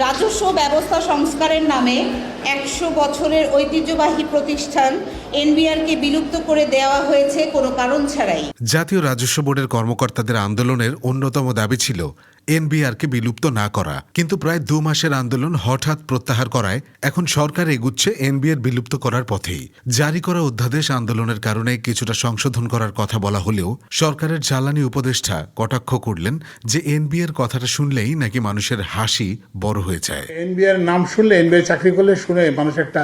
রাজস্ব ব্যবস্থা সংস্কারের নামে ১০০ বছরের ঐতিহ্যবাহী প্রতিষ্ঠান এনবিআরকে বিলুপ্ত করে দেওয়া হয়েছে কোনো কারণ ছাড়াই। জাতীয় রাজস্ব বোর্ডের কর্মকর্তাদের আন্দোলনের অন্যতম দাবি ছিল এনবিআরকে বিলুপ্ত না করা, কিন্তু প্রায় ২ মাসের আন্দোলন হঠাৎ প্রত্যাহার করায় এখন সরকার এগুচ্ছে এনবিআর বিলুপ্ত করার পথেই। জারি করা অধ্যাদেশ আন্দোলনের কারণে কিছুটা সংশোধন করার কথা বলা হলেও সরকারের জ্বালানি উপদেষ্টা কটাক্ষ করলেন যে এনবিআর কথাটা শুনলেই নাকি মানুষের হাসি বড় হয়ে যায়। এনবিআর নাম শুনলে, এনবিআর চাকরি করলে শুনে মানুষ একটা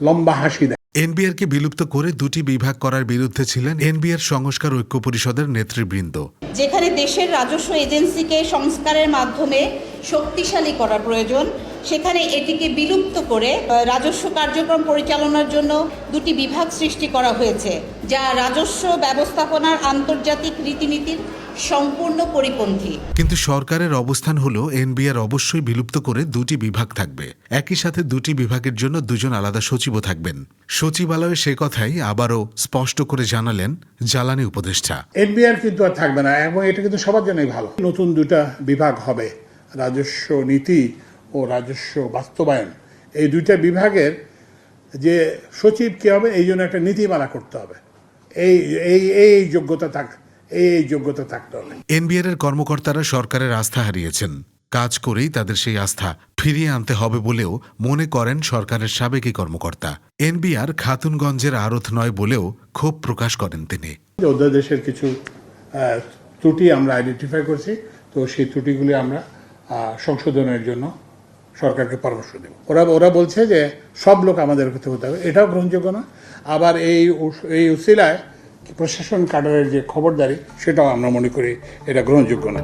লম্বা হাসি দেয়। এনবিআরকে বিলুপ্ত করে ২টি বিভাগ করার বিরুদ্ধে ছিলেন এনবিআর সংস্কার ঐক্য পরিষদের নেতৃবৃন্দ। যেখানে দেশের রাজস্ব এজেন্সিকে সংস্কারের মাধ্যমে শক্তিশালী করা প্রয়োজন, সেখানে এটিকে বিলুপ্ত করে রাজস্ব কার্যক্রম পরিচালনার জন্য ২টি বিভাগ সৃষ্টি করা হয়েছে, যা রাজস্ব ব্যবস্থাপনার আন্তর্জাতিক রীতিনীতির সম্পূর্ণ পরিপন্থী। কিন্তু সরকারের অবস্থান হলো এনবিআর অবশ্যই বিলুপ্ত করে ২টি বিভাগ থাকবে। একই সাথে ২টি বিভাগের জন্য ২জন আলাদা সচিবও থাকবেন। সচিবালয়ে সে কথাই আবারও স্পষ্ট করে জানালেন জ্বালানি উপদেষ্টা। এনবিআর কিন্তু আর থাকবে না, এবং এটা কিন্তু সবার জন্যই ভালো। নতুন 2টা বিভাগ হবে, রাজস্ব নীতি ও রাজস্ব বাস্তবায়ন। এই 2টা বিভাগের যে সচিব কে হবে, এই জন্য একটা নীতিমালা করতে হবে। এই যোগ্যতা থাকতে হবে। এনবিআর এর কর্মকর্তারা সরকারের আস্থা হারিয়েছেন। কাজ করেই তাদের সেই আস্থা ফিরিয়ে আনতে হবে বলেও মনে করেন সরকারের সাবেকি কর্মকর্তা। এনবিআর খাতুনগঞ্জের আড়ত নয় বলেও ক্ষোভ প্রকাশ করেন তিনি। অধ্যাদেশের কিছু ত্রুটি আমরা আইডেন্টিফাই করছি, তো সেই ত্রুটিগুলি আমরা সংশোধনের জন্য সরকারকে পরামর্শ দেব। ওরা বলছে যে সব লোক আমাদের হতে হবে, এটাও গ্রহণযোগ্য না। আবার এই উসিলায় প্রশাসন কাডারের যে খবরদারি, সেটাও আমরা মনে করি এটা গ্রহণযোগ্য না।